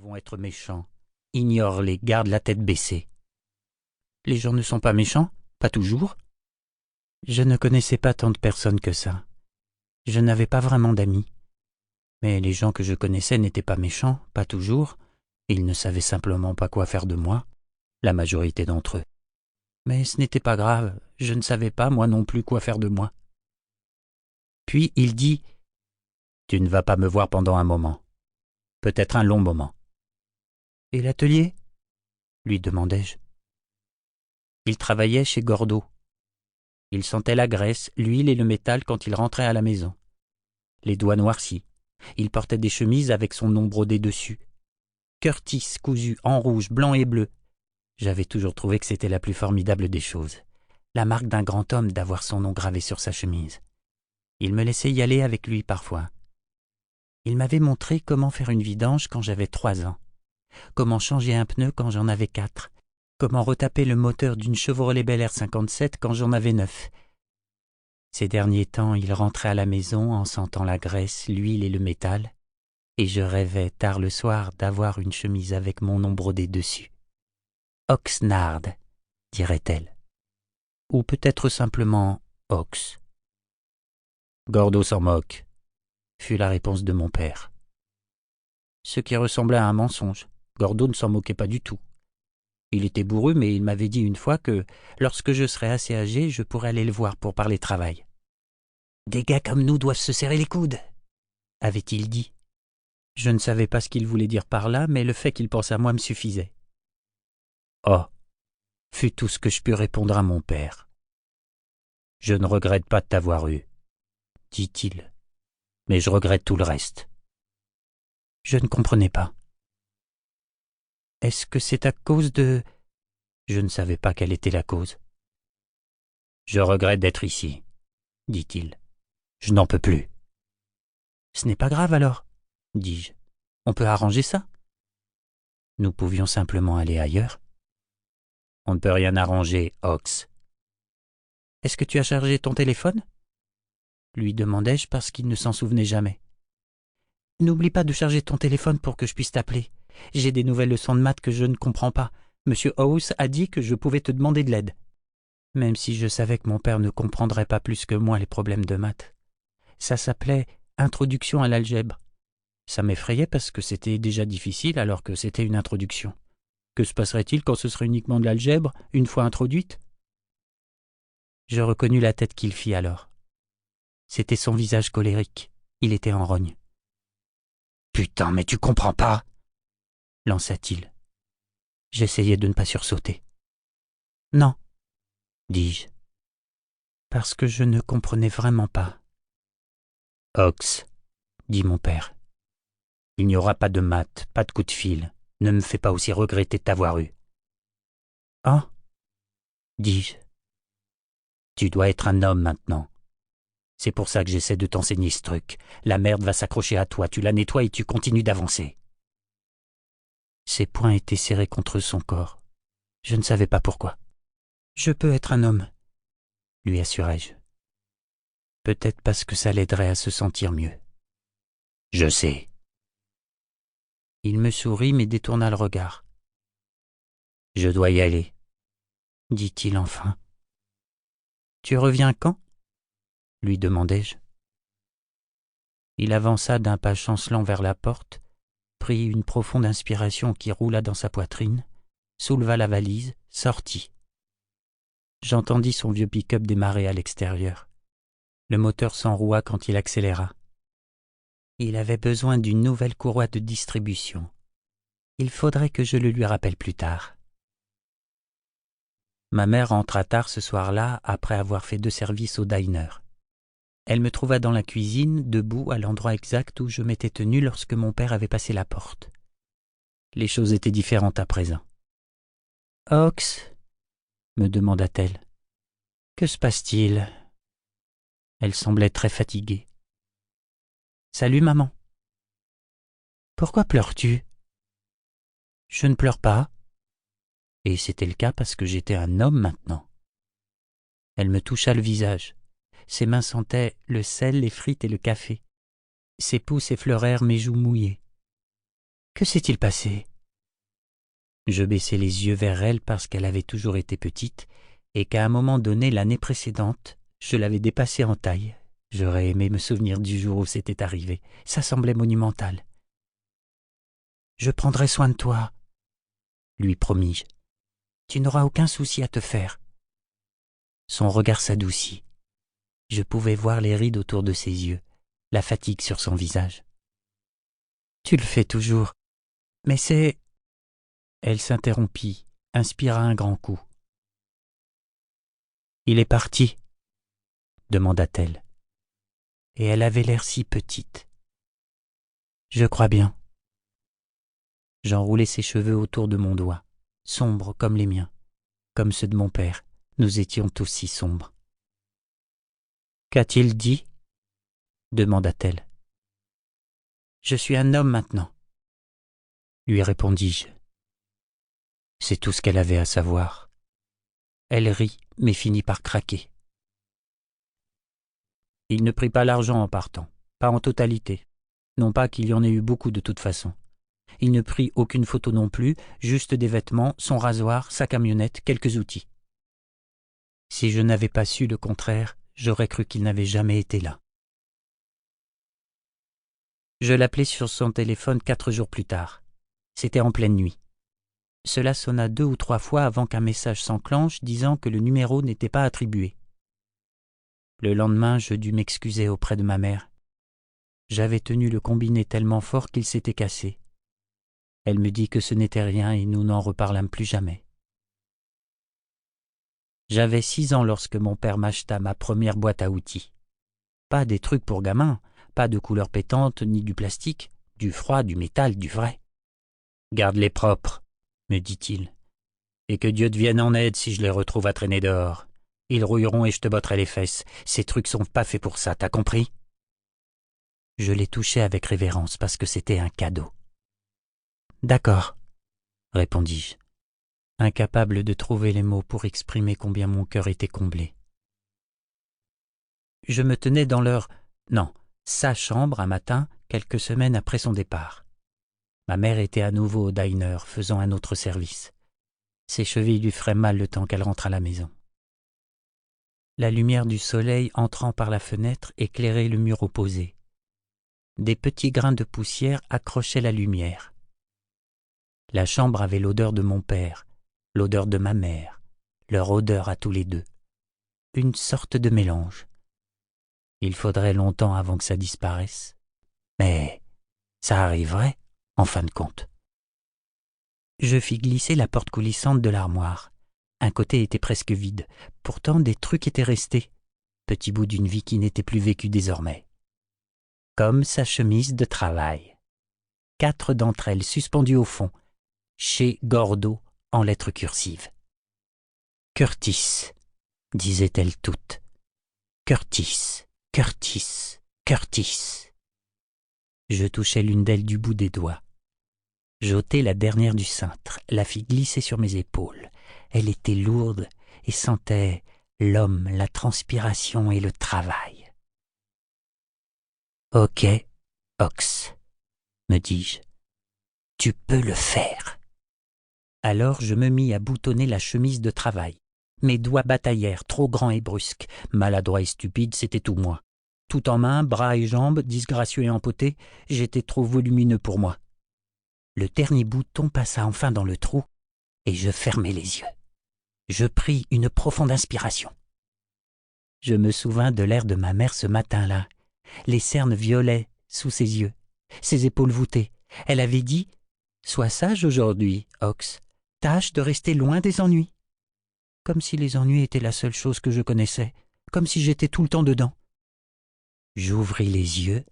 vont être méchants. Ignore-les, garde la tête baissée. Les gens ne sont pas méchants, pas toujours. Je ne connaissais pas tant de personnes que ça. Je n'avais pas vraiment d'amis. Mais les gens que je connaissais n'étaient pas méchants, pas toujours. Ils ne savaient simplement pas quoi faire de moi, la majorité d'entre eux. Mais ce n'était pas grave, je ne savais pas moi non plus quoi faire de moi. Puis il dit « Tu ne vas pas me voir pendant un moment. Peut-être un long moment. »« Et l'atelier ?» lui demandai-je. Il travaillait chez Gordeau. Il sentait la graisse, l'huile et le métal quand il rentrait à la maison. Les doigts noircis. Il portait des chemises avec son nom brodé dessus. Curtis cousu en rouge, blanc et bleu. J'avais toujours trouvé que c'était la plus formidable des choses. La marque d'un grand homme d'avoir son nom gravé sur sa chemise. Il me laissait y aller avec lui parfois. Il m'avait montré comment faire une vidange quand j'avais 3 ans, comment changer un pneu quand j'en avais 4, comment retaper le moteur d'une Chevrolet Bel Air 57 quand j'en avais 9. Ces derniers temps, il rentrait à la maison en sentant la graisse, l'huile et le métal, et je rêvais tard le soir d'avoir une chemise avec mon nom brodé dessus. Oxnard, dirait-elle. Ou peut-être simplement Ox. Gordeau s'en moque, fut la réponse de mon père. Ce qui ressemblait à un mensonge. Gordeau ne s'en moquait pas du tout. Il était bourru, mais il m'avait dit une fois que, lorsque je serais assez âgé, je pourrais aller le voir pour parler travail. « Des gars comme nous doivent se serrer les coudes », avait-il dit. Je ne savais pas ce qu'il voulait dire par là, mais le fait qu'il pense à moi me suffisait. « Oh » fut tout ce que je pus répondre à mon père. « Je ne regrette pas de t'avoir eu, » dit-il, « mais je regrette tout le reste. » Je ne comprenais pas. « Est-ce que c'est à cause de... » Je ne savais pas quelle était la cause. « Je regrette d'être ici, » dit-il. « Je n'en peux plus. »« Ce n'est pas grave alors, » dis-je. « On peut arranger ça. » Nous pouvions simplement aller ailleurs. « On ne peut rien arranger, Ox. »« Est-ce que tu as chargé ton téléphone ?» lui demandai-je parce qu'il ne s'en souvenait jamais. « N'oublie pas de charger ton téléphone pour que je puisse t'appeler. J'ai des nouvelles leçons de maths que je ne comprends pas. Monsieur House a dit que je pouvais te demander de l'aide. » Même si je savais que mon père ne comprendrait pas plus que moi les problèmes de maths. Ça s'appelait « Introduction à l'algèbre ». Ça m'effrayait parce que c'était déjà difficile alors que c'était une introduction. Que se passerait-il quand ce serait uniquement de l'algèbre, une fois introduite ? Je reconnus la tête qu'il fit alors. C'était son visage colérique. Il était en rogne. « Putain, mais tu comprends pas !» lança-t-il. J'essayai de ne pas sursauter. « Non, » dis-je, parce que je ne comprenais vraiment pas. « Ox, » dit mon père, « il n'y aura pas de maths, pas de coup de fil. Ne me fais pas aussi regretter de t'avoir eu. »« Ah ?» dis-je. « Tu dois être un homme maintenant. C'est pour ça que j'essaie de t'enseigner ce truc. La merde va s'accrocher à toi, tu la nettoies et tu continues d'avancer. » Ses poings étaient serrés contre son corps. Je ne savais pas pourquoi. « Je peux être un homme, » lui assurai-je. Peut-être parce que ça l'aiderait à se sentir mieux. « Je sais. » Il me sourit mais détourna le regard. « Je dois y aller, » dit-il enfin. « Tu reviens quand ?» lui demandai-je. Il avança d'un pas chancelant vers la porte, prit une profonde inspiration qui roula dans sa poitrine, souleva la valise, sortit. J'entendis son vieux pick-up démarrer à l'extérieur. Le moteur s'enroua quand il accéléra. Il avait besoin d'une nouvelle courroie de distribution. Il faudrait que je le lui rappelle plus tard. Ma mère rentra tard ce soir-là après avoir fait 2 services au diner. Elle me trouva dans la cuisine, debout à l'endroit exact où je m'étais tenu lorsque mon père avait passé la porte. Les choses étaient différentes à présent. « Ox ?» me demanda-t-elle. « Que se passe-t-il » Elle semblait très fatiguée. « Salut, maman. »« Pourquoi pleures-tu » ?»« Je ne pleure pas. » Et c'était le cas parce que j'étais un homme maintenant. Elle me toucha le visage. Ses mains sentaient le sel, les frites et le café. Ses pouces effleurèrent mes joues mouillées. « Que s'est-il passé? Je baissai les yeux vers elle parce qu'elle avait toujours été petite et qu'à un moment donné, l'année précédente, je l'avais dépassée en taille. J'aurais aimé me souvenir du jour où c'était arrivé. Ça semblait monumental. Je prendrai soin de toi, lui promis-je. Tu n'auras aucun souci à te faire. Son regard s'adoucit. Je pouvais voir les rides autour de ses yeux, la fatigue sur son visage. Tu le fais toujours, mais c'est... Elle s'interrompit, inspira un grand coup. Il est parti, demanda-t-elle. Et elle avait l'air si petite. Je crois bien. J'enroulai ses cheveux autour de mon doigt, sombres comme les miens, comme ceux de mon père. Nous étions aussi sombres. Qu'a-t-il dit? Demanda-t-elle. Je suis un homme maintenant, lui répondis-je. C'est tout ce qu'elle avait à savoir. Elle rit, mais finit par craquer. Il ne prit pas l'argent en partant, pas en totalité. Non pas qu'il y en ait eu beaucoup de toute façon. Il ne prit aucune photo non plus, juste des vêtements, son rasoir, sa camionnette, quelques outils. Si je n'avais pas su le contraire, j'aurais cru qu'il n'avait jamais été là. Je l'appelai sur son téléphone 4 jours plus tard. C'était en pleine nuit. Cela sonna 2 ou 3 fois avant qu'un message s'enclenche disant que le numéro n'était pas attribué. Le lendemain, je dus m'excuser auprès de ma mère. J'avais tenu le combiné tellement fort qu'il s'était cassé. Elle me dit que ce n'était rien et nous n'en reparlâmes plus jamais. J'avais 6 ans lorsque mon père m'acheta ma première boîte à outils. Pas des trucs pour gamins, pas de couleurs pétantes ni du plastique, du froid, du métal, du vrai. « Garde-les propres, » me dit-il, « et que Dieu te vienne en aide si je les retrouve à traîner dehors. Ils rouilleront et je te botterai les fesses. Ces trucs sont pas faits pour ça, t'as compris ?» Je les touchai avec révérence parce que c'était un cadeau. « D'accord, » répondis-je, incapable de trouver les mots pour exprimer combien mon cœur était comblé. Je me tenais dans sa chambre un matin, quelques semaines après son départ. Ma mère était à nouveau au diner, faisant un autre service. Ses chevilles lui feraient mal le temps qu'elle rentre à la maison. La lumière du soleil entrant par la fenêtre éclairait le mur opposé. Des petits grains de poussière accrochaient la lumière. La chambre avait l'odeur de mon père, l'odeur de ma mère, leur odeur à tous les deux. Une sorte de mélange. Il faudrait longtemps avant que ça disparaisse. Mais ça arriverait, en fin de compte. Je fis glisser la porte coulissante de l'armoire. Un côté était presque vide. Pourtant, des trucs étaient restés. Petit bout d'une vie qui n'était plus vécue désormais. Comme sa chemise de travail. 4 d'entre elles suspendues au fond. Chez Gordeau, en lettres cursives. Curtis, disaient-elles toutes. Curtis, Curtis, Curtis. Je touchai l'une d'elles du bout des doigts. J'ôtai la dernière du cintre, la fis glisser sur mes épaules. Elle était lourde et sentait l'homme, la transpiration et le travail. « Ok, Ox, me dis-je, tu peux le faire. » Alors je me mis à boutonner la chemise de travail. Mes doigts bataillèrent, trop grands et brusques. Maladroit et stupide, c'était tout moi. Tout en main, bras et jambes, disgracieux et empoté, j'étais trop volumineux pour moi. Le dernier bouton passa enfin dans le trou, et je fermai les yeux. Je pris une profonde inspiration. Je me souvins de l'air de ma mère ce matin-là, les cernes violets sous ses yeux, ses épaules voûtées. Elle avait dit « Sois sage aujourd'hui, Ox, tâche de rester loin des ennuis. » Comme si les ennuis étaient la seule chose que je connaissais, comme si j'étais tout le temps dedans. J'ouvris les yeux,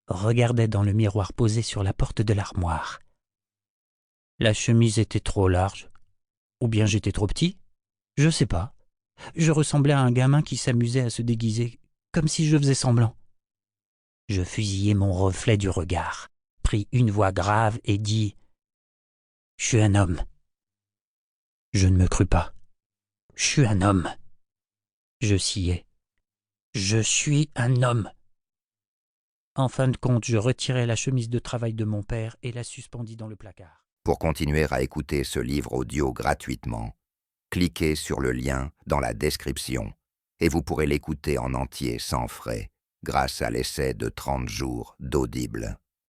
regardai dans le miroir posé sur la porte de l'armoire. La chemise était trop large, ou bien j'étais trop petit, je sais pas. Je ressemblais à un gamin qui s'amusait à se déguiser, comme si je faisais semblant. Je fusillai mon reflet du regard, pris une voix grave et dis « Je suis un homme. » Je ne me crus pas. « Je suis un homme. » Je sciai. « Je suis un homme. » En fin de compte, je retirai la chemise de travail de mon père et la suspendis dans le placard. Pour continuer à écouter ce livre audio gratuitement, cliquez sur le lien dans la description et vous pourrez l'écouter en entier sans frais grâce à l'essai de 30 jours d'Audible.